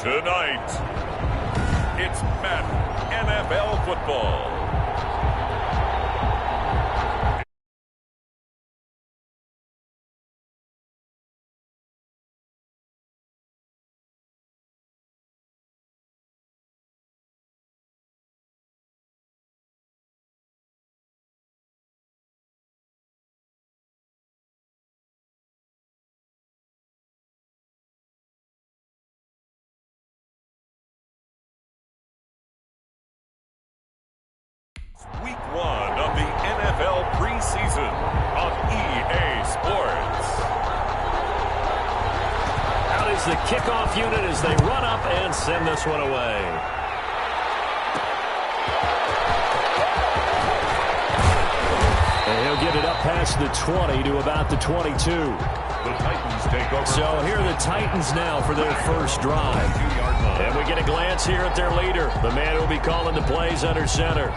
Tonight, it's Madden NFL football. Week 1 of the NFL preseason on EA Sports. Out is the kickoff unit as they run up and send this one away. And he'll get it up past the 20 to about the 22. The Titans take over. So here are the Titans now for their first drive. And we get a glance here at their leader, the man who will be calling the plays under center.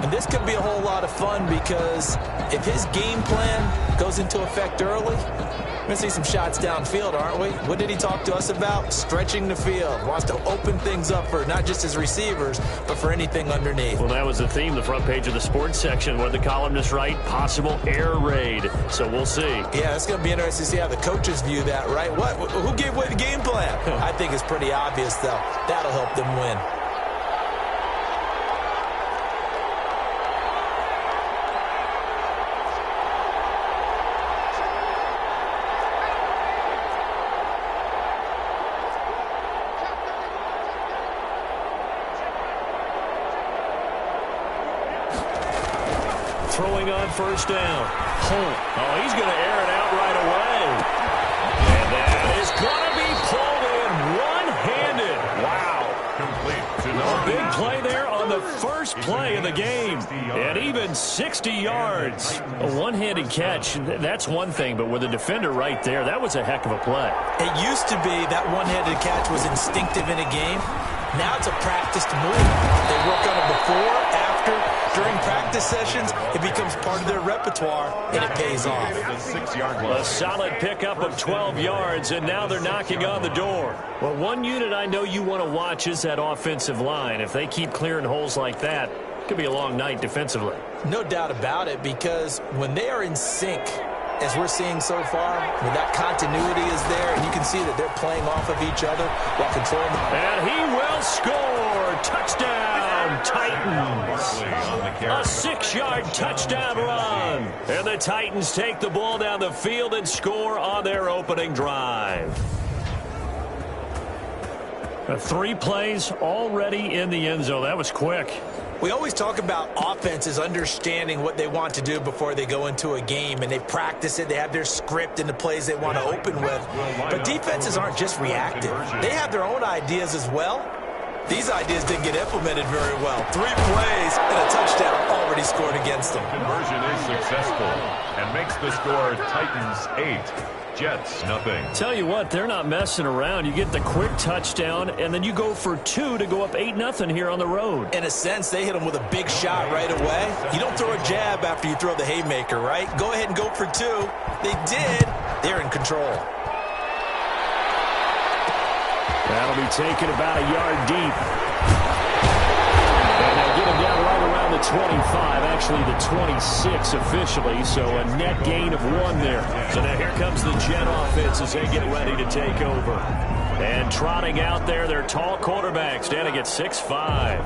And this could be a whole lot of fun because if his game plan goes into effect early, we're going to see some shots downfield, aren't we? What did he talk to us about? Stretching the field. Wants to open things up for not just his receivers, but for anything underneath. Well, that was the theme, the front page of the sports section, where the columnists write possible air raid. So we'll see. Yeah, it's going to be interesting to see how the coaches view that, right? Who gave away the game plan? I think it's pretty obvious, though. That'll help them win. Throwing on first down. Holt. Oh, he's going to air it out right away. And that is going to be pulled in one-handed. Wow. Complete to A big play there on the first play of the game. And even 60 yards. A one-handed catch, that's one thing, but with a defender right there, that was a heck of a play. It used to be that one-handed catch was instinctive in a game. Now it's a practiced move. They work on it before, after, during practice sessions. It becomes part of their repertoire, and it pays off. A solid pickup of 12 yards, and now they're knocking on the door. Well, one unit I know you want to watch is that offensive line. If they keep clearing holes like that, it could be a long night defensively. No doubt about it, because when they are in sync, as we're seeing so far, when that continuity is there, and you can see that they're playing off of each other while controlling the... And he will score! Touchdown, Titans! A 6-yard touchdown run! And the Titans take the ball down the field and score on their opening drive. 3 plays already in the end zone. That was quick. We always talk about offenses understanding what they want to do before they go into a game, and they practice it. They have their script and the plays they want to open with. But defenses aren't just reactive. They have their own ideas as well. These ideas didn't get implemented very well. 3 plays and a touchdown already scored against them. Conversion is successful and makes the score Titans 8. Jets, nothing. Tell you what, they're not messing around. You get the quick touchdown, and then you go for 2 to go up 8-0 here on the road. In a sense, they hit them with a big shot right away. You don't throw a jab after you throw the haymaker, right? Go ahead and go for 2. They did. They're in control. That'll be taken about a yard deep. And they'll get him down right around the 25, actually the 26 officially, so a net gain of 1 there. So now here comes the Jet offense as they get ready to take over. And trotting out there, their tall quarterback standing at 6'5".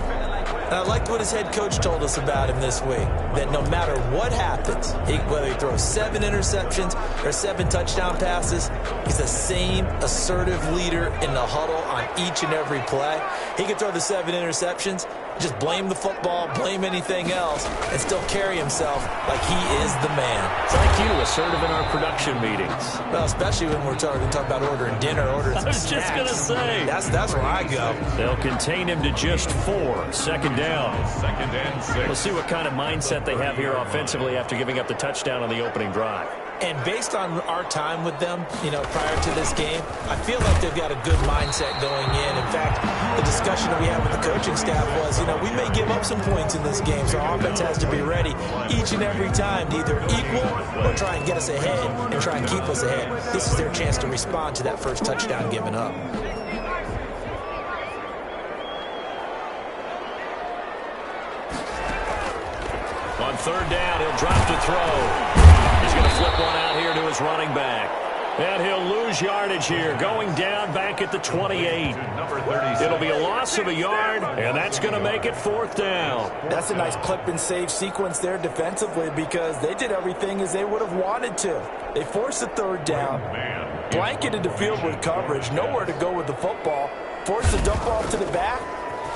And I liked what his head coach told us about him this week, that no matter what happens, whether he throws 7 interceptions or 7 touchdown passes, he's the same assertive leader in the huddle on each and every play. He can throw the 7 interceptions, just blame the football, blame anything else, and still carry himself like he is the man. It's like you, assertive in our production meetings. Well, especially when we're talking about ordering dinner, ordering some snacks. I was just going to say. That's where I go. They'll contain him to just 4. Second down. 2nd and 6. We'll see what kind of mindset they have here offensively after giving up the touchdown on the opening drive. And based on our time with them, prior to this game, I feel like they've got a good mindset going in. In fact, the discussion that we had with the coaching staff was, we may give up some points in this game, so our offense has to be ready each and every time to either equal or try and get us ahead and try and keep us ahead. This is their chance to respond to that first touchdown given up. on third down. He'll drop to throw. He's going to flip one out here to his running back. And he'll lose yardage here, going down back at the 28. It'll be a loss of a yard, and that's going to make it fourth down. That's a nice clip and save sequence there defensively because they did everything as they would have wanted to. They forced the third down, blanketed the field with coverage, nowhere to go with the football, forced the dump off to the back,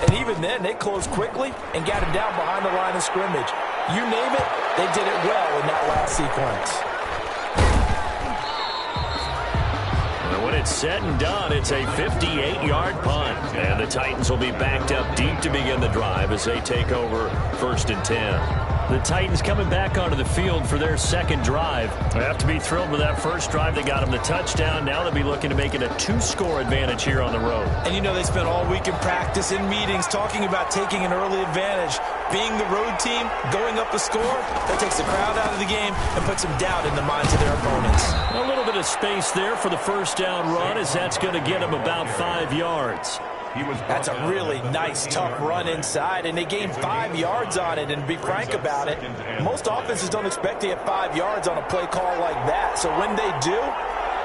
and even then they closed quickly and got him down behind the line of scrimmage. You name it, they did it well in that last sequence. When it's said and done, it's a 58-yard punt. And the Titans will be backed up deep to begin the drive as they take over 1st and 10. The Titans coming back onto the field for their second drive. They have to be thrilled with that first drive. They got them the touchdown. Now they'll be looking to make it a 2-score advantage here on the road. And you know they spent all week in practice, in meetings, talking about taking an early advantage. Being the road team, going up a score, that takes the crowd out of the game and puts some doubt in the minds of their opponents. A little bit of space there for the first down run as that's going to get them about 5 yards. That's a really nice, tough run inside, and they gained 5 yards on it. And to be frank about it, most offenses don't expect to get 5 yards on a play call like that. So when they do,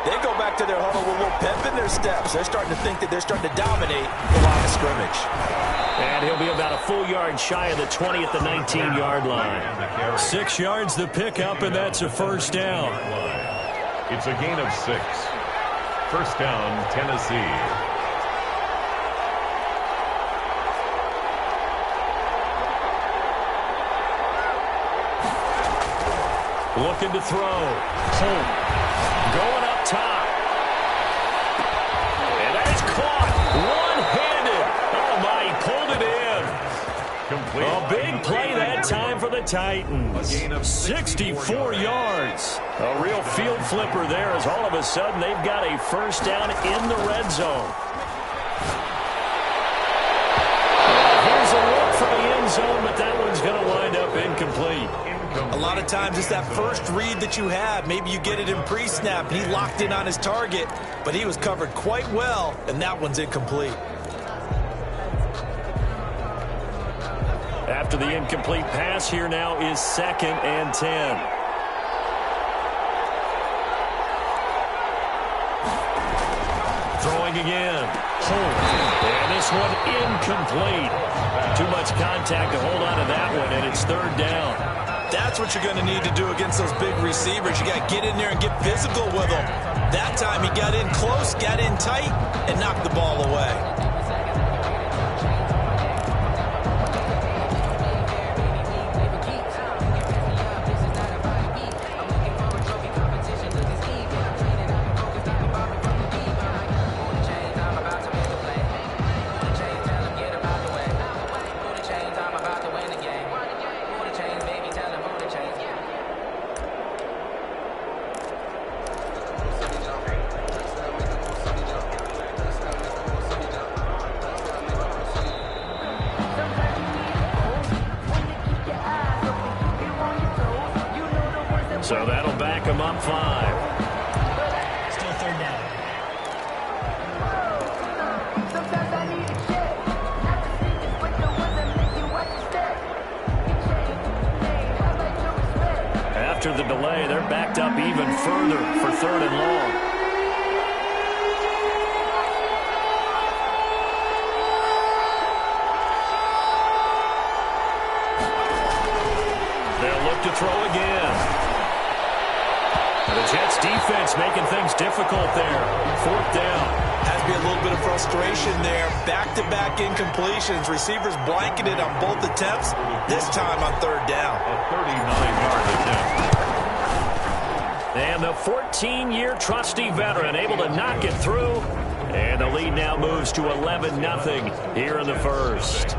they go back to their huddle with a little pep in their steps. They're starting to think that they're starting to dominate the line of scrimmage. And he'll be about a full yard shy of the 20 at the 19-yard line. 6 yards the pickup, and that's a first down. It's a gain of 6. First down, Tennessee. Looking to throw. Holt going up top. And that is caught. One-handed. Oh, my, he pulled it in. Complete. A big play that time for the Titans. 64 yards. A real field flipper there as all of a sudden they've got a first down in the red zone. Here's a look for the end zone, but that one's going to wind up incomplete. A lot of times it's that first read that you have. Maybe you get it in pre-snap, and he locked in on his target, but he was covered quite well, and that one's incomplete. After the incomplete pass, here now is 2nd and 10. Throwing again. And this one incomplete. Too much contact to hold on to that one, and it's 3rd down. That's what you're going to need to do against those big receivers. You got to get in there and get physical with them. That time he got in close, got in tight, and knocked the ball away. So that'll back him up 5. Still 3rd down. After the delay, they're backed up even further for 3rd and long. They'll look to throw again. The Jets defense making things difficult there. 4th down. Has to be a little bit of frustration there. Back-to-back incompletions. Receivers blanketed on both attempts. This time on 3rd down. A 39-yard attempt. And the 14-year trusty veteran able to knock it through. And the lead now moves to 11-0 here in the first.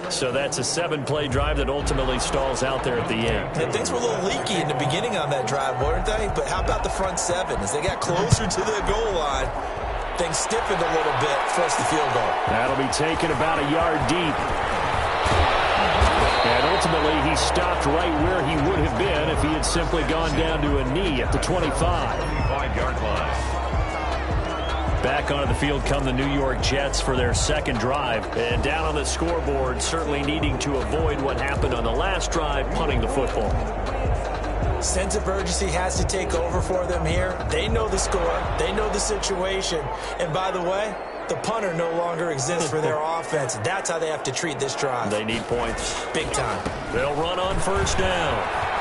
So that's a 7-play drive that ultimately stalls out there at the end. And things were a little leaky in the beginning on that drive, weren't they? But how about the front 7? As they got closer to the goal line, things stiffened a little bit, forced the field goal. That'll be taken about a yard deep. And ultimately, he stopped right where he would have been if he had simply gone down to a knee at the 25. 25-yard line. Back onto the field come the New York Jets for their second drive. And down on the scoreboard, certainly needing to avoid what happened on the last drive, punting the football. Sense of urgency has to take over for them here. They know the score. They know the situation. And by the way, the punter no longer exists for their offense. That's how they have to treat this drive. They need points. Big time. They'll run on first down.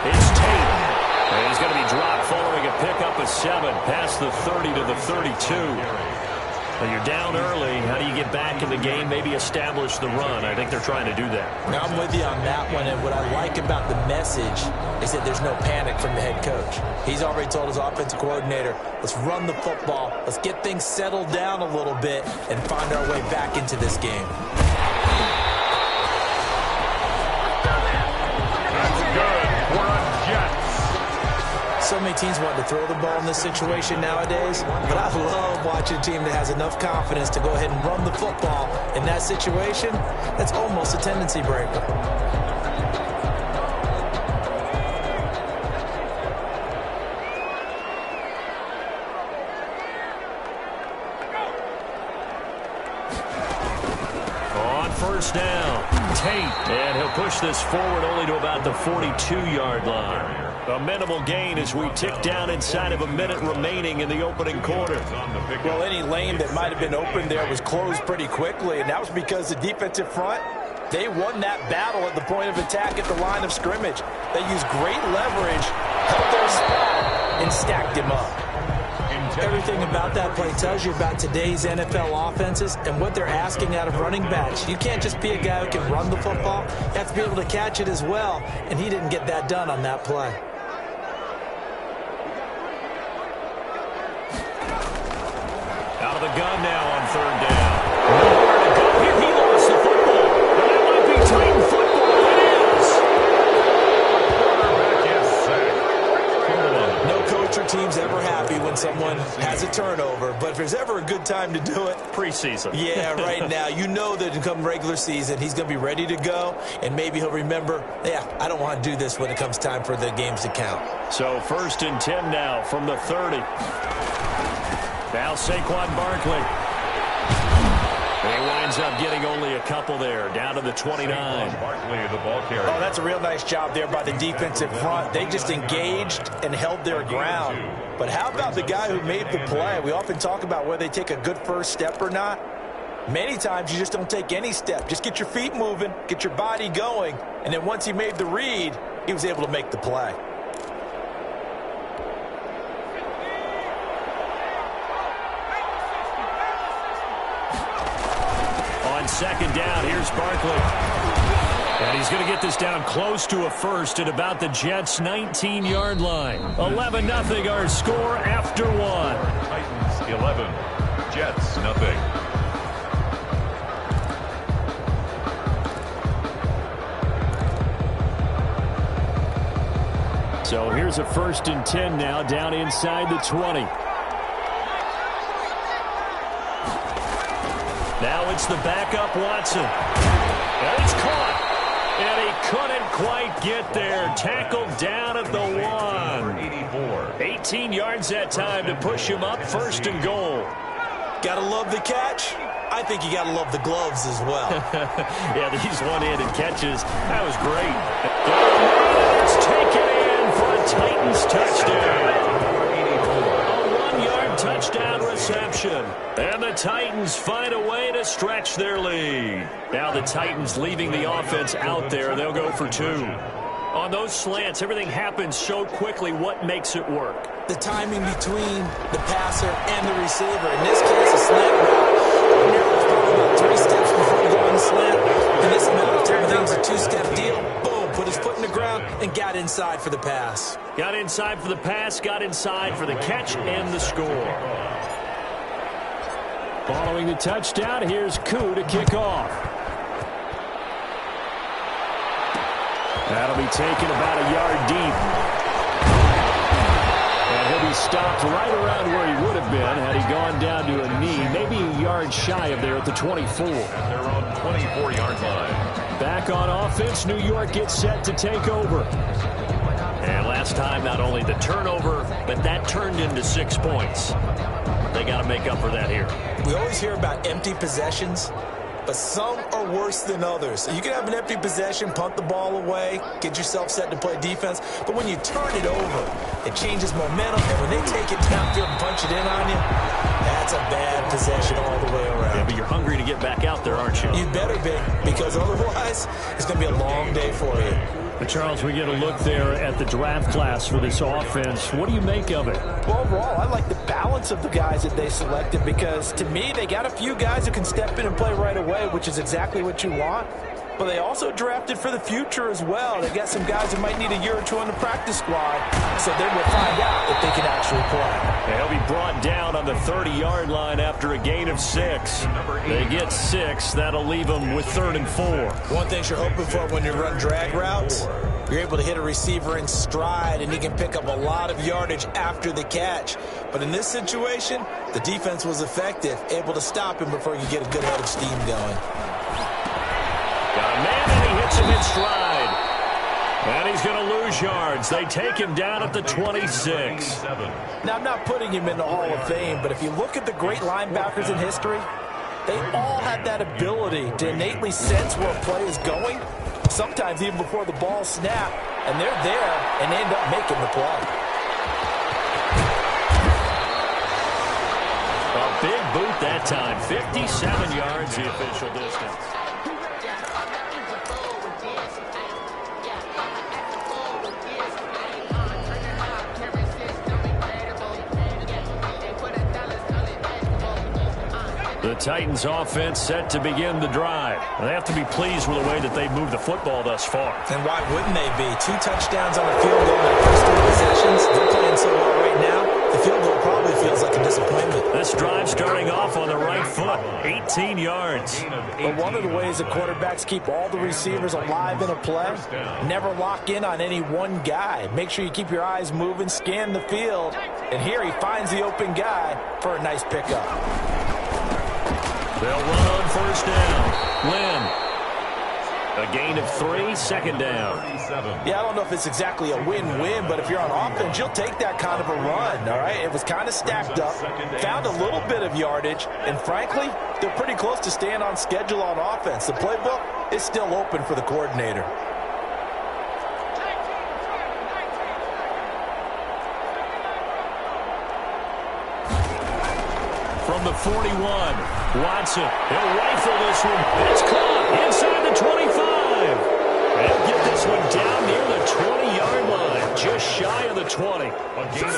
It's Tate. And he's going to be dropped following a pickup of 7 past the 30 to the 32. Well, you're down early. How do you get back in the game, maybe establish the run? I think they're trying to do that. Now, I'm with you on that one, and what I like about the message is that there's no panic from the head coach. He's already told his offensive coordinator, let's run the football, let's get things settled down a little bit and find our way back into this game. That's good. We're on Jets. So many teams want to throw the ball in this situation nowadays, but I love watching a team that has enough confidence to go ahead and run the football in that situation. That's almost a tendency breaker. On first down, Tate, and he'll push this forward only to about the 42-yard line. A minimal gain as we tick down inside of a minute remaining in the opening quarter. Well, any lane that might have been open there was closed pretty quickly, and that was because the defensive front, they won that battle at the point of attack at the line of scrimmage. They used great leverage, held their spot, and stacked him up. Everything about that play tells you about today's NFL offenses and what they're asking out of running backs. You can't just be a guy who can run the football. You have to be able to catch it as well, and he didn't get that done on that play. Out of the gun now on third down. Nowhere to go here. He lost the football. And that might be Titan football. It is. Quarterback is sacked. No coach or team's ever happy when someone has a turnover, but if there's ever a good time to do it, preseason. yeah, right now. You know that come regular season, he's going to be ready to go, and maybe he'll remember, yeah, I don't want to do this when it comes time for the games to count. So 1st and 10 now from the 30. Now Saquon Barkley. He winds up getting only a couple there, down to the 29. Barkley, the ball carrier. Oh, that's a real nice job there by the defensive front. They just engaged and held their ground. But how about the guy who made the play? We often talk about whether they take a good first step or not. Many times you just don't take any step. Just get your feet moving, get your body going, and then once he made the read, he was able to make the play. On second down, here's Barkley. And he's going to get this down close to a first at about the Jets' 19-yard line. 11-0 our score after 1. Titans 11, Jets nothing. So here's a 1st and 10 now, down inside the 20. Now it's the backup Watson. And it's caught. And he couldn't quite get there. Tackled down at the 1. 18 yards that time to push him up, 1st and goal. Gotta love the catch. I think you gotta love the gloves as well. Yeah, these one-handed catches, that was great. It's taken in for a Titans touchdown. A 1-yard touchdown reception. And the Titans find a way to stretch their lead. Now the Titans leaving the offense out there. They'll go for 2. On those slants, everything happens so quickly. What makes it work? The timing between the passer and the receiver. In this case, a slant route. Ordinarily, it's probably about 3 steps before you go on the slant. In this matter, everything's a 2-step deal. Boom, put his foot in the ground and got inside for the pass. Got inside for the pass, got inside for the catch and the score. Following the touchdown, here's Koo to kick off. That'll be taken about a yard deep. And he'll be stopped right around where he would have been had he gone down to a knee, maybe a yard shy of there at the 24. At their own 24-yard line. Back on offense, New York gets set to take over. And last time, not only the turnover, but that turned into 6 points. They got to make up for that here. We always hear about empty possessions, but some are worse than others. You can have an empty possession, punt the ball away, get yourself set to play defense, but when you turn it over, it changes momentum, and when they take it downfield and punch it in on you, that's a bad possession all the way around. Yeah, but you're hungry to get back out there, aren't you? You better be, because otherwise, it's going to be a long day for you. But Charles, we get a look there at the draft class for this offense. What do you make of it? Well, overall, I like the balance of the guys that they selected because, to me, they got a few guys who can step in and play right away, which is exactly what you want. But they also drafted for the future as well. They got some guys who might need a year or two on the practice squad, so then we'll find out if they can actually play. He'll be brought down on the 30-yard line after a gain of 6. They get 6. That'll leave them with 3rd and 4. One thing you're hoping for when you run drag routes, you're able to hit a receiver in stride, and he can pick up a lot of yardage after the catch. But in this situation, the defense was effective, able to stop him before you get a good head of steam going. Got a man, and he hits him in stride. And he's going to lose yards. They take him down at the 26. Now, I'm not putting him in the Hall of Fame, but if you look at the great linebackers in history, they all have that ability to innately sense where a play is going, sometimes even before the ball snapped, and they're there and they end up making the play. A big boot that time. 57 yards, the official distance. The Titans offense set to begin the drive. They have to be pleased with the way that they moved the football thus far. And why wouldn't they be? 2 touchdowns on the field goal in their first 3 possessions. They're playing so well right now, the field goal probably feels like a disappointment. This drive starting off on the right foot. 18 yards. But one of the ways that quarterbacks keep all the receivers alive in a play, never lock in on any one guy. Make sure you keep your eyes moving, scan the field. And here he finds the open guy for a nice pickup. They'll run on first down. Lynn. A gain of 3, 2nd down. Yeah, I don't know if it's exactly a win-win, but if you're on offense, you'll take that kind of a run, all right? It was kind of stacked up, found a little bit of yardage, and frankly, they're pretty close to staying on schedule on offense. The playbook is still open for the coordinator. From the 41, Watson. He'll rifle this one. It's caught inside the 25. They'll get this one down near the 20-yard line, just shy of the 20.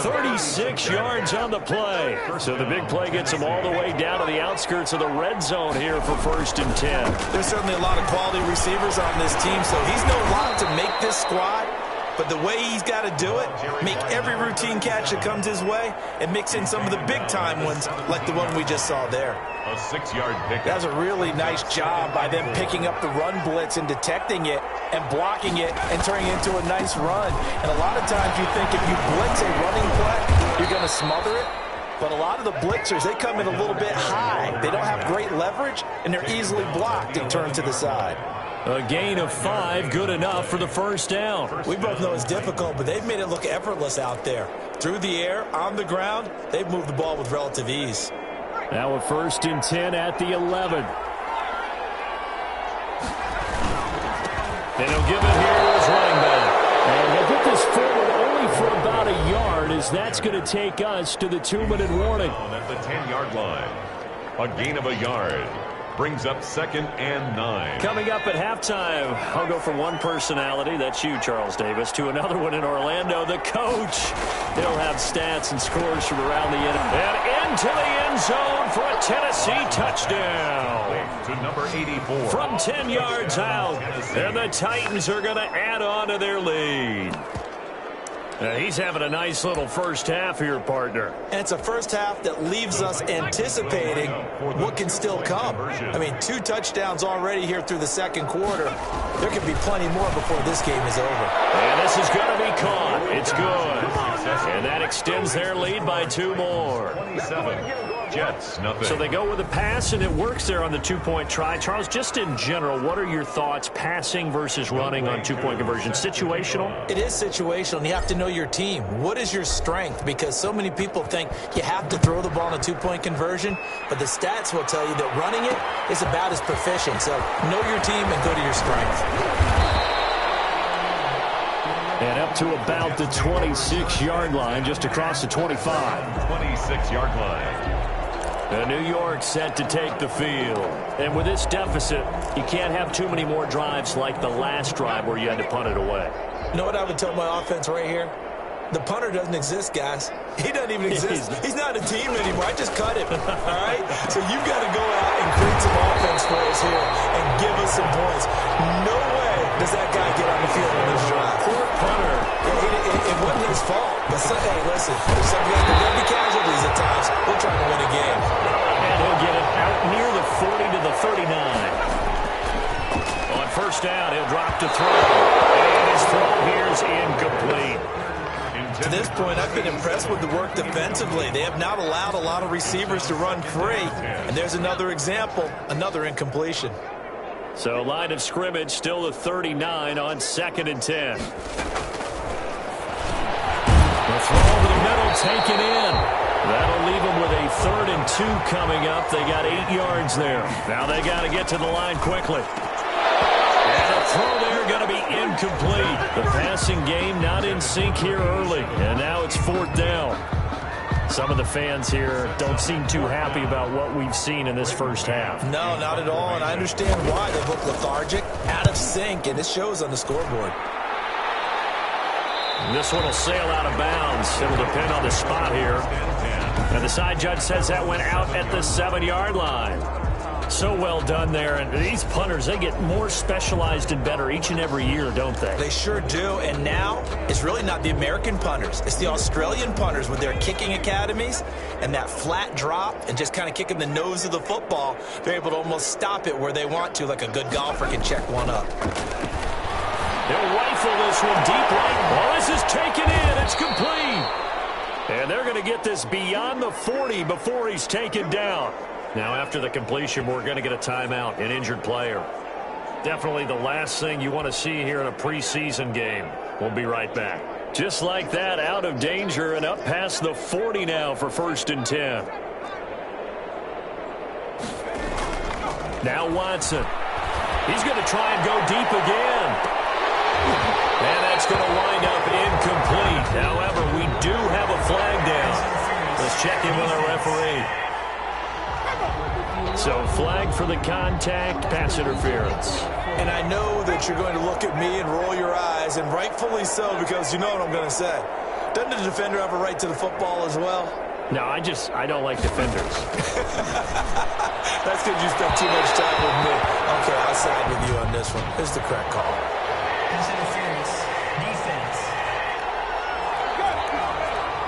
36 yards on the play. So the big play gets them all the way down to the outskirts of the red zone here for 1st and 10. There's certainly a lot of quality receivers on this team, so he's no lot to make this squad. But the way he's got to do it, make every routine catch that comes his way, and mix in some of the big-time ones like the one we just saw there. A 6-yard pick. That was a really nice job by them picking up the run blitz and detecting it and blocking it and turning it into a nice run. And a lot of times you think if you blitz a running play, you're going to smother it. But a lot of the blitzers, they come in a little bit high. They don't have great leverage, and they're easily blocked and turned to the side. A gain of 5, good enough for the 1st down. We both know it's difficult, but they've made it look effortless out there. Through the air, on the ground, they've moved the ball with relative ease. Now a 1st and 10 at the 11. And he'll give it here to his running back. And he'll get this forward only for about a yard, as that's going to take us to the 2-minute warning. At the 10-yard line. A gain of a yard. Brings up 2nd and 9. Coming up at halftime, I'll go from one personality, that's you, Charles Davis, to another one in Orlando, the coach. He'll have stats and scores from around the end. And into the end zone for a Tennessee touchdown. To number 84. From 10 yards out, and the Titans are going to add on to their lead. He's having a nice little first half here, partner. And it's a first half that leaves us anticipating what can still come. I mean, 2 touchdowns already here through the 2nd quarter. There could be plenty more before this game is over. And this is going to be caught. It's good. And that extends their lead by 2 more. 27. Jets, nothing. So they go with a pass, and it works there on the two-point try. Charles, just in general, what are your thoughts passing versus running on two-point conversion? Situational? It is situational, and you have to know your team. What is your strength? Because so many people think you have to throw the ball in a two-point conversion, but the stats will tell you that running it is about as proficient. So know your team and go to your strength. And up to about the 26-yard line, just across the 25. 26-yard line. New York set to take the field. And with this deficit, you can't have too many more drives like the last drive where you had to punt it away. You know what I would tell my offense right here? The punter doesn't exist, guys. He doesn't even exist. He's not a team anymore. I just cut him, all right? So you've got to go out and create some offense for us here and give us some points. No way does that guy get on the field on this drive. Poor punter. It wasn't his fault. But, hey, listen, if somebody's going to be casualties at times, we're trying to win a game. And he'll get it out near the 40 to the 39. On first down, he'll drop to throw. And his throw here's incomplete. To this point, I've been impressed with the work defensively. They have not allowed a lot of receivers to run free. And there's another example, another incompletion. So line of scrimmage still the 39 on 2nd and 10. The throw over the middle taken in. That'll leave them with a 3rd and 2 coming up. They got 8 yards there. Now they got to get to the line quickly. And a throw there going to be incomplete. The passing game not in sync here early. And now it's 4th down. Some of the fans here don't seem too happy about what we've seen in this first half. No, not at all. And I understand why. They look lethargic, out of sync, and it shows on the scoreboard. This one will sail out of bounds. It'll depend on the spot here. And the side judge says that went out at the 7-yard line. So well done there. And these punters, they get more specialized and better each and every year, don't they? They sure do. And now it's really not the American punters. It's the Australian punters with their kicking academies and that flat drop and just kind of kicking the nose of the football. They're able to almost stop it where they want to, like a good golfer can check one up. They'll rifle this one deep right. Well, this is taken in. It's complete. And they're going to get this beyond the 40 before he's taken down. Now, after the completion, we're going to get a timeout, an injured player. Definitely the last thing you want to see here in a preseason game. We'll be right back. Just like that, out of danger and up past the 40 now for 1st and 10. Now Watson. He's going to try and go deep again. And that's going to wind up incomplete. However, we do have a flag down. Let's check in with our referee. So flag for the contact, pass interference. And I know that you're going to look at me and roll your eyes, and rightfully so, because you know what I'm going to say. Doesn't the defender have a right to the football as well? No, I don't like defenders. That's because you spent too much time with me. Okay, I'll side with you on this one. It's the correct call. Pass interference. Defense.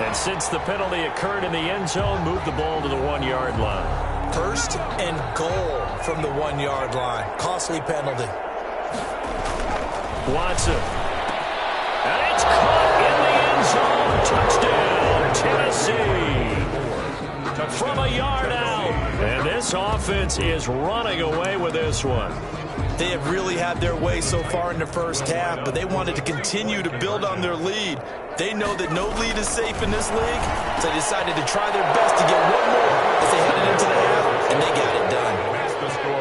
And since the penalty occurred in the end zone, move the ball to the 1-yard line. 1st and goal from the 1-yard line. Costly penalty. Watson. And it's caught in the end zone. Touchdown, Tennessee. From a yard out. And this offense is running away with this one. They have really had their way so far in the first half, but they wanted to continue to build on their lead. They know that no lead is safe in this league, so they decided to try their best to get one more as they headed into the half, and they got it done.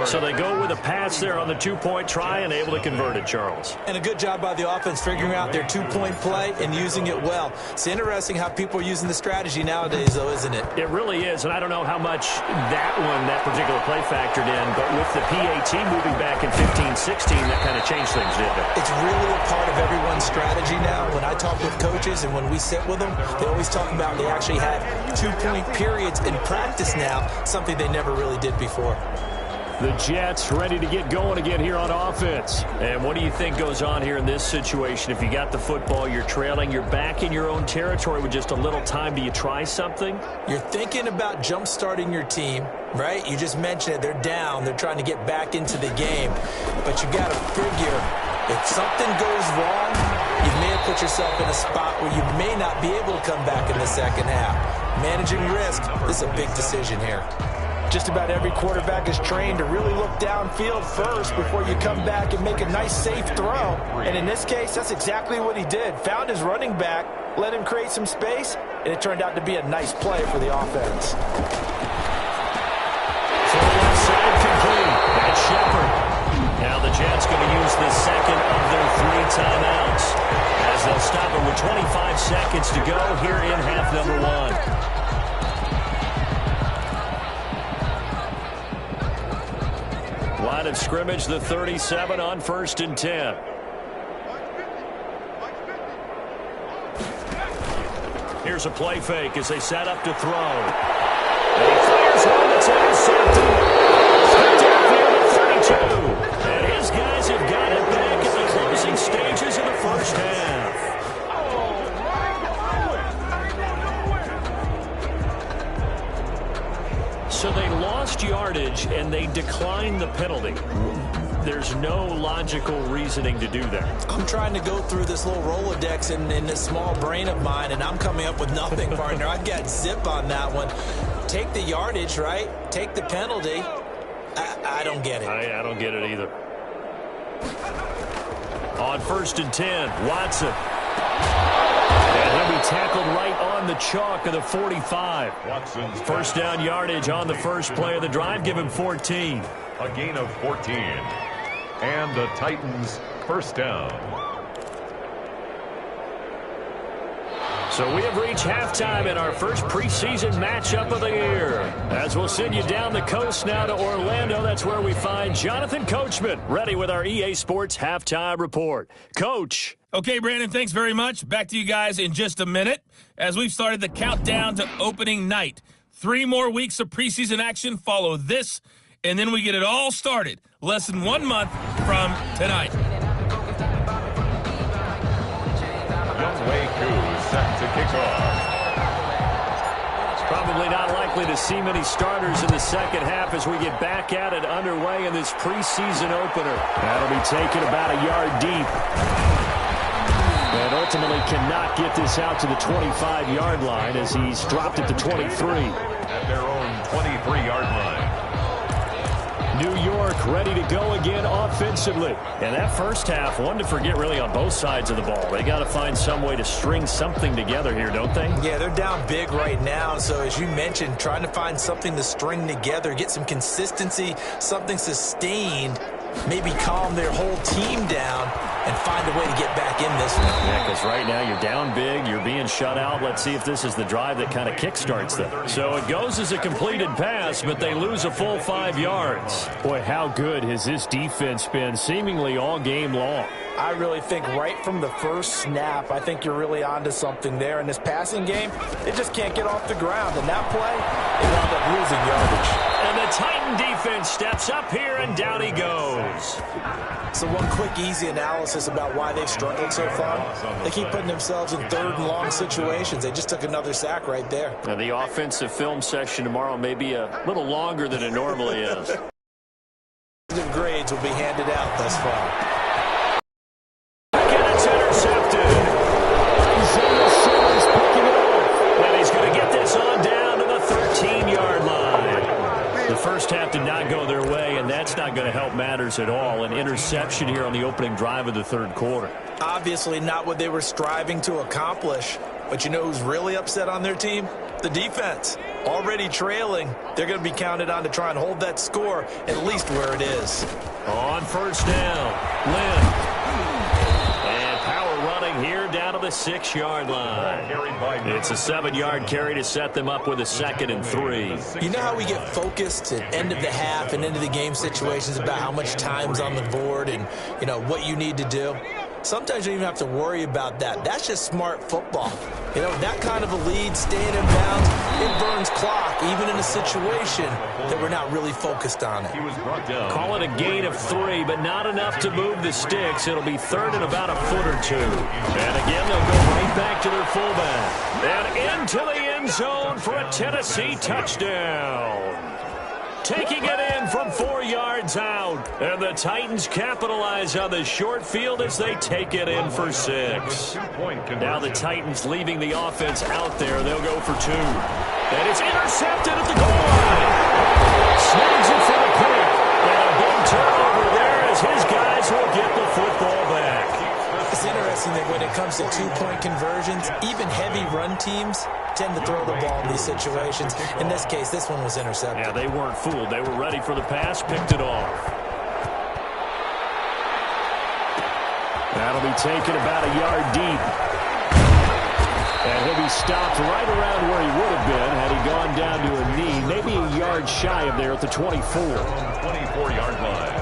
So they go with a pass there on the 2-point try and able to convert it, Charles. And a good job by the offense figuring out their 2-point play and using it well. It's interesting how people are using the strategy nowadays, though, isn't it? It really is, and I don't know how much that particular play factored in, but with the PAT moving back in 15-16, that kind of changed things, didn't it? It's really a part of everyone's strategy now. When I talk with coaches and when we sit with them, they always talk about they actually had 2-point periods in practice now, something they never really did before. The Jets ready to get going again here on offense. And what do you think goes on here in this situation? If you got the football, you're trailing, you're back in your own territory with just a little time. Do you try something? You're thinking about jump-starting your team, right? You just mentioned it. They're down. They're trying to get back into the game. But you got to figure if something goes wrong, you may have put yourself in a spot where you may not be able to come back in the second half. Managing risk, this is a big decision here. Just about every quarterback is trained to really look downfield first before you come back and make a nice, safe throw. And in this case, that's exactly what he did. Found his running back, let him create some space, and it turned out to be a nice play for the offense. Side complete. That's Shepard. Now the Jets going to use the second of their 3 timeouts as they'll stop it with 25 seconds to go here in half number 1. Line of scrimmage, the 37 on 1st and 10. Here's a play fake as they set up to throw. And he fires one that's intercepted. And his guys have got it back in the closing stages of the first half. So they lost yardage and they declined the penalty. There's no logical reasoning to do that. I'm trying to go through this little Rolodex in this small brain of mine, and I'm coming up with nothing, partner. I've got zip on that one. Take the yardage, right? Take the penalty. I don't get it. I don't get it either. On 1st and 10, Watson. And he'll be tackled right on the chalk of the 45. Watson's First down yardage on the first play of the drive. Give him 14. a gain of 14. And the Titans first down. So we have reached halftime in our first preseason matchup of the year. As we'll send you down the coast now to Orlando, that's where we find Jonathan Coachman, ready with our EA Sports Halftime Report. Coach. Okay, Brandon, thanks very much. Back to you guys in just a minute as we've started the countdown to opening night. 3 more weeks of preseason action follow this, and then we get it all started less than 1 month from tonight. Younghoe Koo set to kick off. Probably not likely to see many starters in the second half as we get back at it underway in this preseason opener. That'll be taken about a yard deep. And ultimately cannot get this out to the 25-yard line as he's dropped it to 23. At their own 23-yard line. New York ready to go again offensively. And that first half, one to forget really on both sides of the ball. They got to find some way to string something together here, don't they? Yeah, they're down big right now. So as you mentioned, trying to find something to string together, get some consistency, something sustained, maybe calm their whole team down and find a way to get back in this one. Yeah, because right now you're down big, you're being shut out. Let's see if this is the drive that kind of kickstarts them. So it goes as a completed pass, but they lose a full 5 yards. Boy, how good has this defense been seemingly all game long? I really think right from the first snap, I think you're really onto something there. In this passing game, they just can't get off the ground. And that play, they wound up losing yardage. And the Titan defense steps up here, and down he goes. So one quick, easy analysis about why they've struggled so far. They keep putting themselves in 3rd and long situations. They just took another sack right there. Now, the offensive film session tomorrow may be a little longer than it normally is. Positive grades will be handed out thus far. And it's intercepted. And he's going to get this on down to the 13-yard line. The first half did not go their way, and that's not going to help matters at all. An interception here on the opening drive of the 3rd quarter. Obviously not what they were striving to accomplish. But you know who's really upset on their team? The defense. Already trailing. They're going to be counted on to try and hold that score at least where it is. On first down, Lynn. And power running here down to the 6-yard line. It's a 7-yard carry to set them up with a 2nd and 3. You know how we get focused at end of the half and into the game situations about how much time's on the board and, you know, what you need to do? Sometimes you don't even have to worry about that. That's just smart football. You know, that kind of a lead, staying in bounds, it burns clock, even in a situation that we're not really focused on it. He was brought down. Call it a gain of 3, but not enough to move the sticks. It'll be 3rd and about a foot or 2. And again, they'll go right back to their fullback. And into the end zone for a Tennessee touchdown. Taking it in in from 4 yards out. And the Titans capitalize on the short field as they take it in for 6. Now the Titans leaving the offense out there. They'll go for 2. And it's intercepted at the goal line. Snags it for the pick. And a big turnover there as his guys will get the football back. It's interesting that when it comes to two-point conversions, even heavy run teams tend to throw the ball in these situations. In this case, this one was intercepted. Yeah, they weren't fooled. They were ready for the pass, picked it off. That'll be taken about a yard deep. And he'll be stopped right around where he would have been had he gone down to a knee, maybe a yard shy of there at the 24. 24-yard line.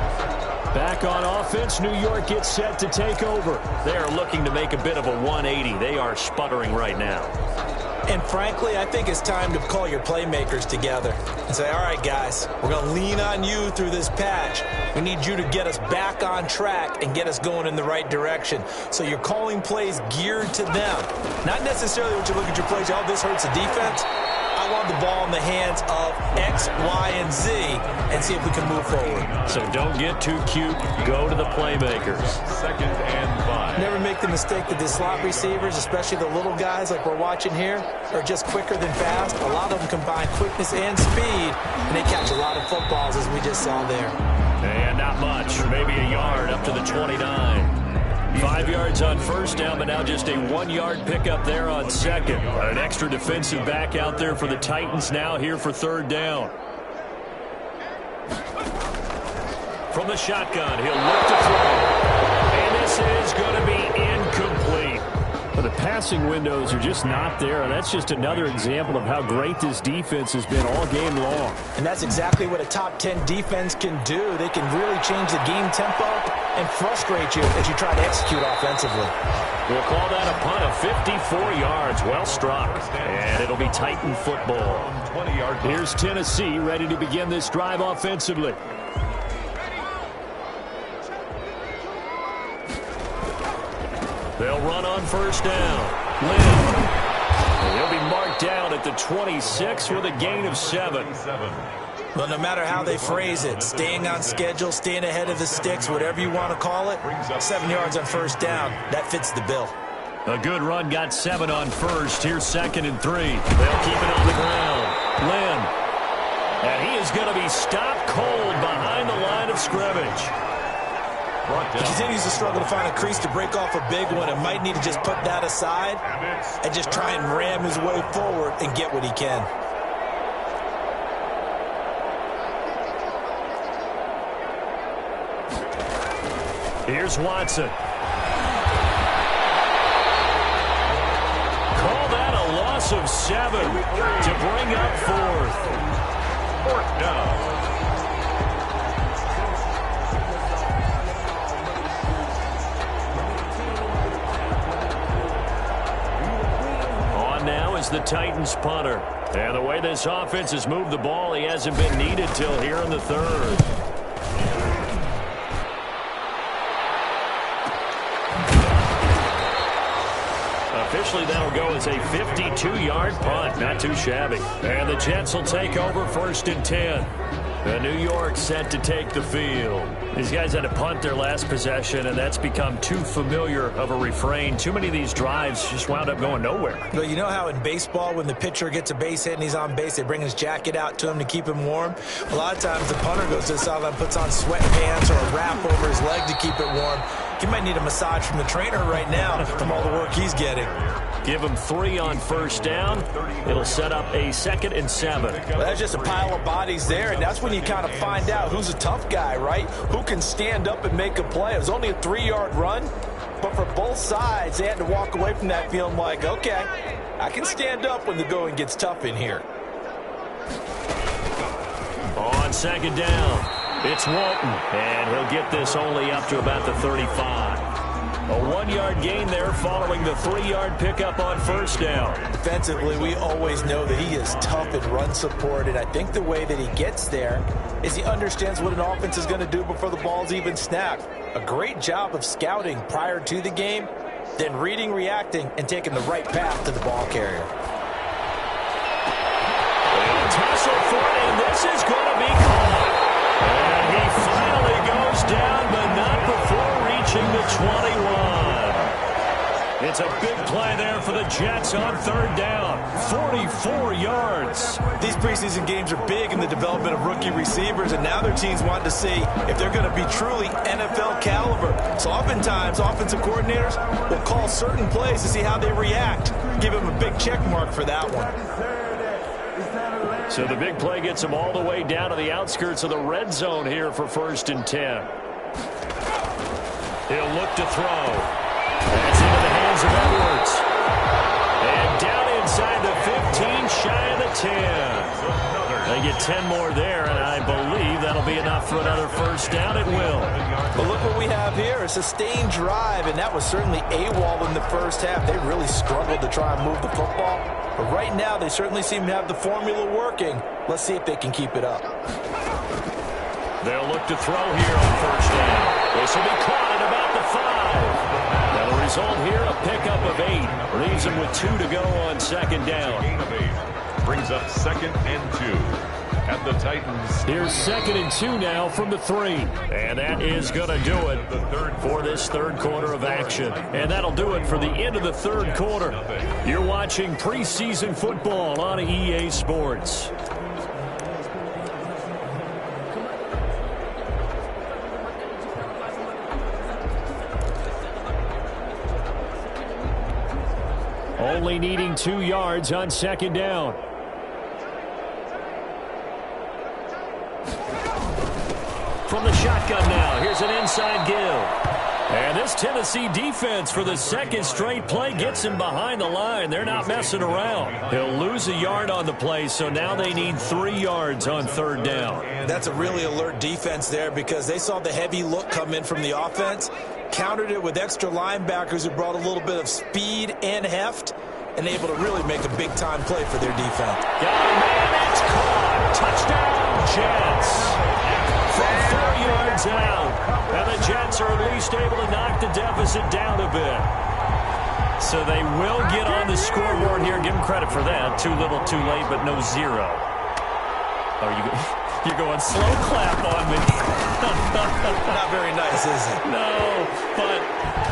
Back on offense, New York gets set to take over. They are looking to make a bit of a 180. They are sputtering right now. And frankly, I think it's time to call your playmakers together and say, all right, guys, we're going to lean on you through this patch. We need you to get us back on track and get us going in the right direction. So you're calling plays geared to them. Not necessarily what you look at your plays, oh, this hurts the defense. I want the ball in the hands of X, Y, and Z and see if we can move forward. So don't get too cute. Go to the playmakers. 2nd and 5. Never make the mistake that the slot receivers, especially the little guys like we're watching here, are just quicker than fast. A lot of them combine quickness and speed, and they catch a lot of footballs, as we just saw there. And not much, maybe a yard up to the 29. 5 yards on first down, but now just a 1-yard pickup there on second. An extra defensive back out there for the Titans now here for 3rd down. From the shotgun, he'll look to throw. And this is going to be incomplete. But the passing windows are just not there, and that's just another example of how great this defense has been all game long. And that's exactly what a top 10 defense can do. They can really change the game tempo and frustrate you as you try to execute offensively. We'll call that a punt of 54 yards. Well struck. And it'll be Titan football. 20-yard. Here's Tennessee ready to begin this drive offensively. They'll run on first down. Lynn. He'll be marked down at the 26 with a gain of 7. Well, no matter how they phrase it, staying on schedule, staying ahead of the sticks, whatever you want to call it, 7 yards on first down, that fits the bill. A good run got 7 on first. Here's 2nd and 3. They'll keep it on the ground. Lynn. And he is going to be stopped cold behind the line of scrimmage. He continues to struggle to find a crease to break off a big one and might need to just put that aside and just try and ram his way forward and get what he can. Here's Watson. Call that a loss of 7 to bring up 4th. 4th down. Is the Titans punter. And the way this offense has moved the ball, he hasn't been needed till here in the 3rd. Officially, that'll go as a 52-yard punt. Not too shabby. And the Jets will take over 1st and 10. New York set to take the field. These guys had to punt their last possession, and that's become too familiar of a refrain. Too many of these drives just wound up going nowhere. Well, you know how in baseball, when the pitcher gets a base hit and he's on base, they bring his jacket out to him to keep him warm? A lot of times the punter goes to the sideline, puts on sweatpants or a wrap over his leg to keep it warm. He might need a massage from the trainer right now from all the work he's getting. Give him 3 on first down. It'll set up a 2nd and 7. Well, that's just a pile of bodies there, and that's when you kind of find out who's a tough guy, right? Who can stand up and make a play. It was only a 3-yard run, but for both sides, they had to walk away from that feeling like, okay, I can stand up when the going gets tough in here. On 2nd down, it's Walton, and he'll get this only up to about the 35. A 1-yard gain there following the 3-yard pickup on first down. Defensively, we always know that he is tough in run support, and I think the way that he gets there is he understands what an offense is going to do before the ball's even snapped. A great job of scouting prior to the game, then reading, reacting, and taking the right path to the ball carrier. And tussle for it, and this is going to be caught. down, but not before reaching the 21. It's a big play there for the Jets on third down. 44 yards. These preseason games are big in the development of rookie receivers, and now their teams want to see if they're going to be truly NFL caliber. So oftentimes, offensive coordinators will call certain plays to see how they react. Give them a big check mark for that one. So the big play gets them all the way down to the outskirts of the red zone here for 1st and 10. He'll look to throw. That's into the hands of Edwards. And down inside the 15, shy of the 10. They get 10 more there, and I believe that'll be enough for another first down. It will. But look what we have here, a sustained drive, and that was certainly AWOL in the first half. They really struggled to try and move the football. But right now, they certainly seem to have the formula working. Let's see if they can keep it up. They'll look to throw here on first down. This will be caught at about the 5. Now the result here, a pickup of 8. Leaves them with 2 to go on 2nd down. Gain of 8 brings up 2nd and 2. At the Titans. Here's 2nd and 2 now from the 3. And that is going to do it for this third quarter of action. And that'll do it for the end of the third quarter. You're watching preseason football on EA Sports. Only needing 2 yards on 2nd down. From the shotgun now, here's an inside give. And this Tennessee defense for the 2nd straight play gets him behind the line. They're not messing around. He'll lose a yard on the play, so now they need 3 yards on 3rd down. That's a really alert defense there because they saw the heavy look come in from the offense, countered it with extra linebackers who brought a little bit of speed and heft, and able to really make a big-time play for their defense. Got a man, it's caught. Touchdown, Jets. From 4 yards out. And the Jets are at least able to knock the deficit down a bit. So they will get on the scoreboard here. Give them credit for that. Too little, too late, but no 0. Oh, you're going slow clap on me. Not very nice, is it? No, but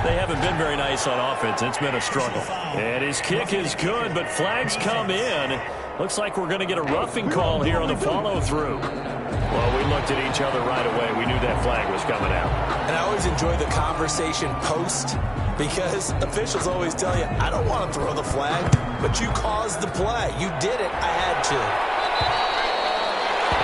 they haven't been very nice on offense. It's been a struggle. And his kick is good, but flags come in. Looks like we're going to get a roughing call here on the follow-through. Well, we looked at each other right away. We knew that flag was coming out. And I always enjoy the conversation post because officials always tell you, I don't want to throw the flag, but you caused the play. You did it. I had to.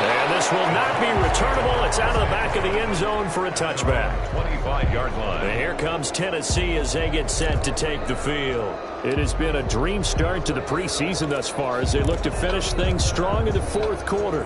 And this will not be returnable. It's out of the back of the end zone for a touchback. 25-yard line. And here comes Tennessee as they get set to take the field. It has been a dream start to the preseason thus far as they look to finish things strong in the fourth quarter.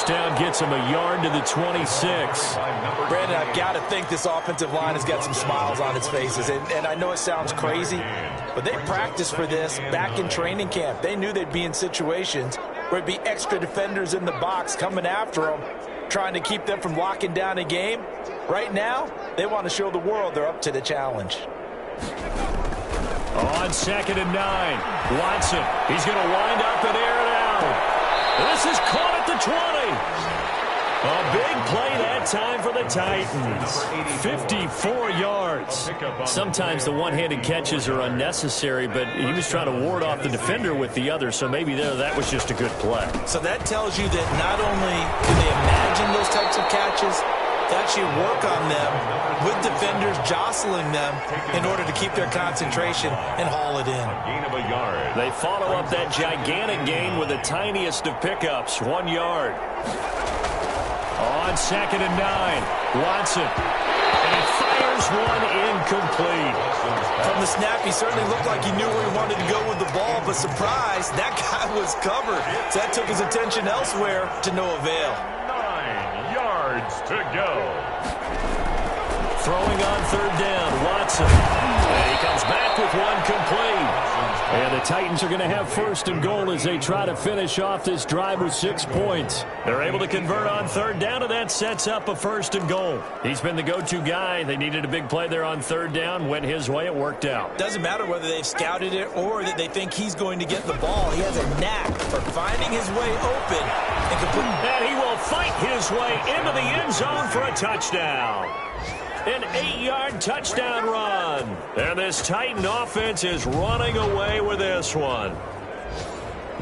Down gets him a yard to the 26. Brandon, I've got to think this offensive line has got some smiles on its faces. And I know it sounds crazy, but they practiced for this back in training camp. They knew they'd be in situations where it'd be extra defenders in the box coming after them, trying to keep them from locking down a game. Right now, they want to show the world they're up to the challenge. On 2nd and 9, Watson. He's going to wind up and air it out. This is caught at the 20. A big play that time for the Titans. 54 yards. Sometimes the one-handed catches are unnecessary, but he was trying to ward off the defender with the other, so maybe that was just a good play. So that tells you that not only can they imagine those types of catches, they actually work on them with defenders jostling them in order to keep their concentration and haul it in. Gain of a yard. They follow up that gigantic gain with the tiniest of pickups, 1 yard. On 2nd and 9, Watson. And he fires one incomplete. From the snap, he certainly looked like he knew where he wanted to go with the ball, but surprise, that guy was covered. So that took his attention elsewhere to no avail. To go. Throwing on 3rd down, Watson. And he comes back with one complete. And the Titans are going to have first and goal as they try to finish off this drive with 6 points. They're able to convert on third down, and that sets up a first and goal. He's been the go-to guy. They needed a big play there on third down. Went his way. It worked out. Doesn't matter whether they've scouted it or that they think he's going to get the ball. He has a knack for finding his way open and complete. And he will fight his way into the end zone for a touchdown. An 8-yard touchdown run. And this Titan offense is running away with this one.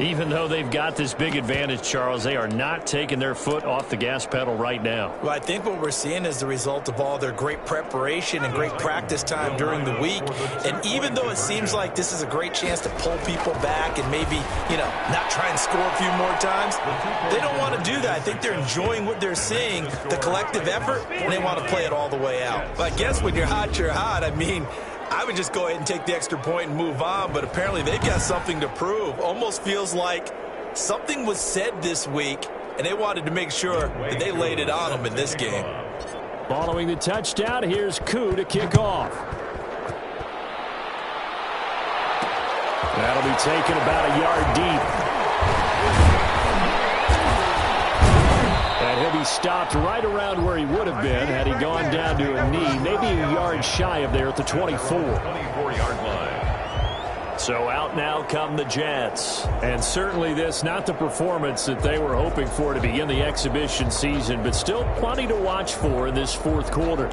Even though they've got this big advantage, Charles, they are not taking their foot off the gas pedal right now. Well, I think what we're seeing is the result of all their great preparation and great practice time during the week. And even though it seems like this is a great chance to pull people back and maybe, not try and score a few more times, they don't want to do that. I think they're enjoying what they're seeing, the collective effort, and they want to play it all the way out. But I guess when you're hot, you're hot. I would just go ahead and take the extra point and move on, but apparently they've got something to prove. Almost feels like something was said this week, and they wanted to make sure that they laid it on them in this game. Following the touchdown, here's Koo to kick off. That'll be taken about a yard deep. And he'll be stopped right around where he would have been had he gone down to a knee, maybe a yard shy of there at the 24. 24-yard line. So out now come the Jets. And certainly this, not the performance that they were hoping for to begin the exhibition season, but still plenty to watch for in this fourth quarter.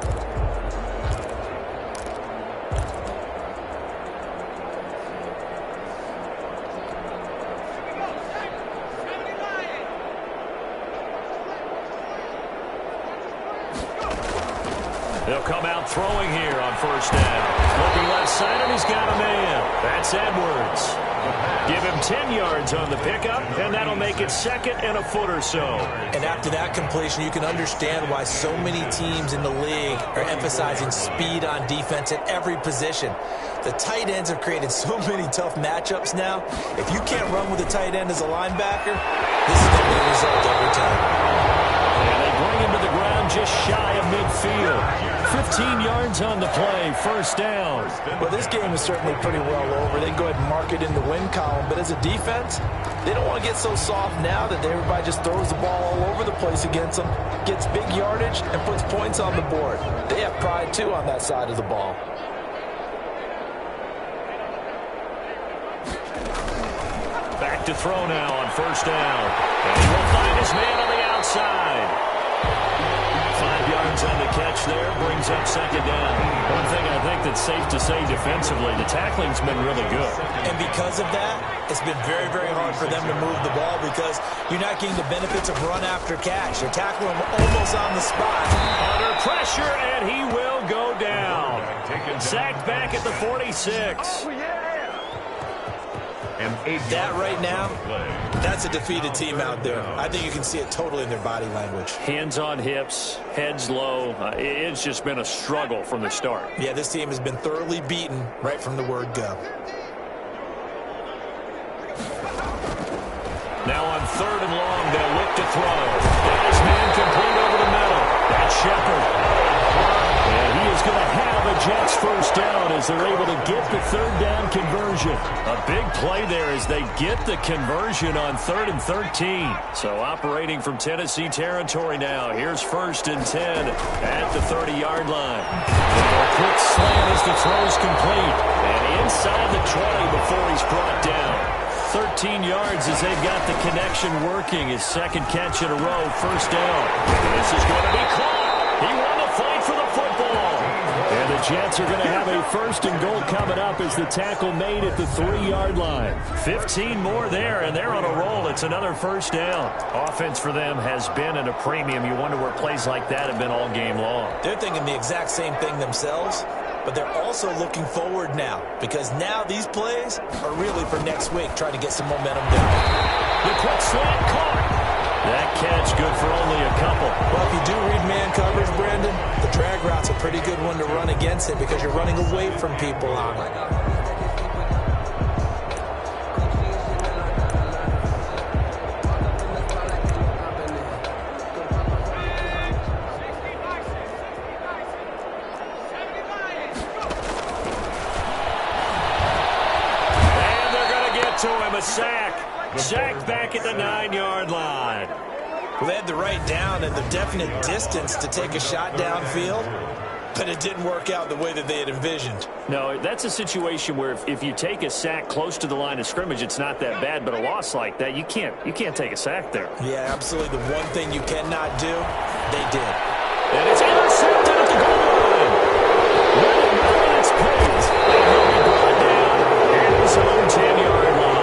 They'll come out throwing here on first down. Looking left side, and he's got a man. That's Edwards. Give him 10 yards on the pickup, and that'll make it second and a foot or so. And after that completion, you can understand why so many teams in the league are emphasizing speed on defense at every position. The tight ends have created so many tough matchups now. If you can't run with a tight end as a linebacker, this is going to be the result every time. And they bring him to the ground just shy of midfield. 15 yards on the play, first down. Well, this game is certainly pretty well over. They can go ahead and mark it in the win column. But as a defense, they don't want to get so soft now that everybody just throws the ball all over the place against them, gets big yardage, and puts points on the board. They have pride, too, on that side of the ball. Back to throw now on first down. And he will find his man on the outside. 5 yards on the catch there, brings up second down. One thing I think that's safe to say defensively, the tackling's been really good. And because of that, it's been very, very hard for them to move the ball because you're not getting the benefits of run after catch. You're tackling them almost on the spot. Under pressure, and he will go down. Sacked back at the 46. That right now, that's a defeated team out there. I think you can see it totally in their body language. Hands on hips, heads low. It's just been a struggle from the start. Yeah, this team has been thoroughly beaten right from the word go. Now on third and long, they'll look to throw. Got his man complete over the middle. That's Shepard. And he is going to have a Jets first down as they're able to get the third down conversion. A big play there as they get the conversion on 3rd and 13. So operating from Tennessee territory now. Here's 1st and 10 at the 30-yard line. A quick slant as the throw's complete. And inside the 20 before he's brought down. 13 yards as they've got the connection working. His second catch in a row, first down. This is going to be caught. He won the fight for the football. And the Jets are going to have a 1st and goal coming up as the tackle made at the 3-yard line. 15 more there, and they're on a roll. It's another first down. Offense for them has been at a premium. You wonder where plays like that have been all game long. They're thinking the exact same thing themselves, but they're also looking forward now because now these plays are really for next week, trying to get some momentum down. The quick slant caught. That catch good for only a couple. Well, if you do read man coverage, Brandon, the drag route's a pretty good one to run against it because you're running away from people on it. a sack. Sacked back at the 9-yard line. Well, they had the right down and the definite distance to take a shot downfield, but it didn't work out the way that they had envisioned. No, that's a situation where if you take a sack close to the line of scrimmage, it's not that bad, but a loss like that, you can't take a sack there. Yeah, absolutely. The one thing you cannot do, they did. And it's intercepted at the goal line. Well, it's picked. And he'll be brought down at his own 10-yard line.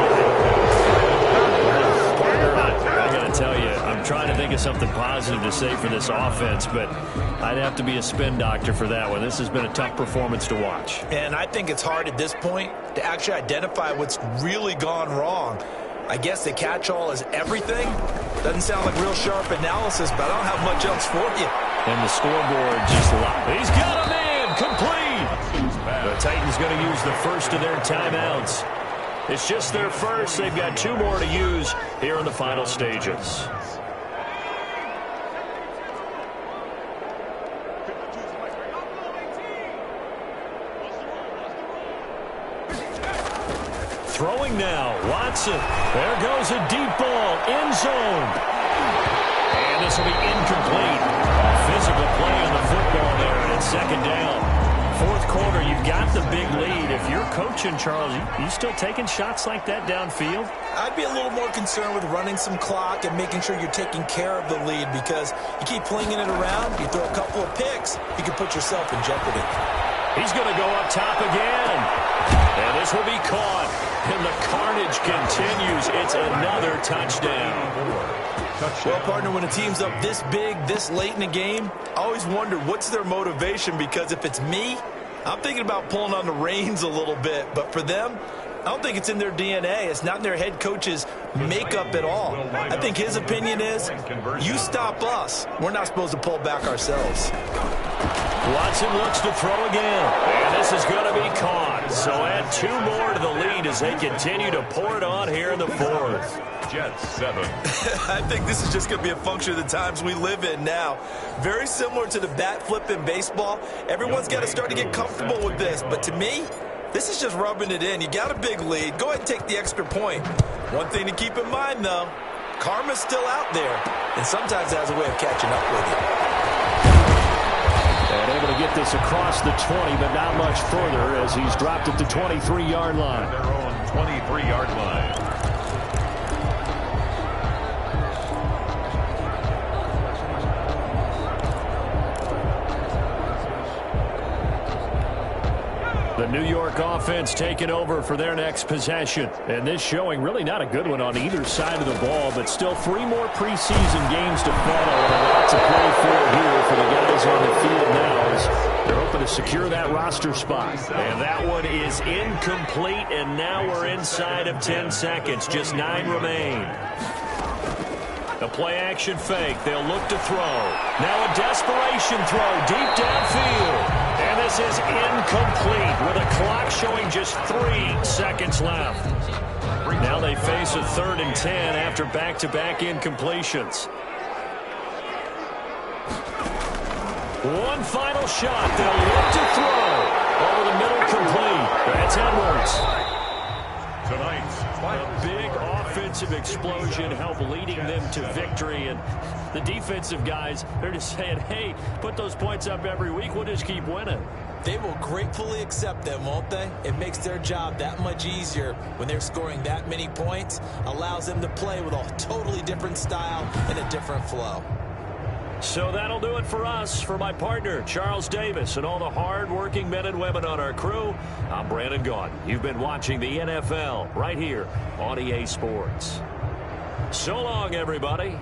I got to tell you, I'm trying to think of something positive to say for this offense, but I'd have to be a spin doctor for that one. This has been a tough performance to watch. And I think it's hard at this point to actually identify what's really gone wrong. I guess the catch-all is everything. Doesn't sound like real sharp analysis, but I don't have much else for you. And the scoreboard just locked. He's got him in. Complete. The Titans going to use the first of their timeouts. It's just their first. They've got 2 more to use here in the final stages. Throwing now, Watson. There goes a deep ball, end zone. And this will be incomplete. Physical play on the football there, and it's second down. Fourth quarter, you've got the big lead. If you're coaching, Charles, you still taking shots like that downfield? I'd be a little more concerned with running some clock and making sure you're taking care of the lead, because you keep flinging it around, you throw a couple of picks, you can put yourself in jeopardy. He's going to go up top again. And this will be caught. And the carnage continues. It's another touchdown. Well, partner, when a team's up this big, this late in the game, I always wonder what's their motivation, because if it's me, I'm thinking about pulling on the reins a little bit. But for them, I don't think it's in their DNA. It's not in their head coach's makeup at all. I think his opinion is, you stop us. We're not supposed to pull back ourselves. Watson looks to throw again. And this is going to be caught. So add 2 more to the lead as they continue to pour it on here in the fourth. Jets 7. I think this is just going to be a function of the times we live in now. Very similar to the bat flip in baseball. Everyone's got to start to get comfortable with this. But to me, this is just rubbing it in. You got a big lead. Go ahead and take the extra point. One thing to keep in mind, though, karma's still out there. And sometimes it has a way of catching up with you. And able to get this across the 20, but not much further as he's dropped at the 23-yard line. Their own 23-yard line. The New York offense taking over for their next possession. And this showing really not a good one on either side of the ball, but still 3 more preseason games to follow. And a lot to play for here for the guys on the field now as they're hoping to secure that roster spot. And that one is incomplete, and now we're inside of 10 seconds. Just 9 remain. The play-action fake. They'll look to throw. Now a desperation throw deep downfield. And this is incomplete with a clock showing just 3 seconds left. Now they face a 3rd and 10 after back-to-back incompletions. One final shot. They'll look to throw. Over the middle, complete. That's Edwards. Tonight's A big offensive explosion helped leading them to victory. And the defensive guys, they're just saying, hey, put those points up every week. We'll just keep winning. They will gratefully accept them, won't they? It makes their job that much easier when they're scoring that many points. Allows them to play with a totally different style and a different flow. So that'll do it for us. For my partner, Charles Davis, and all the hard-working men and women on our crew, I'm Brandon Gaudin. You've been watching the NFL right here on EA Sports. So long, everybody.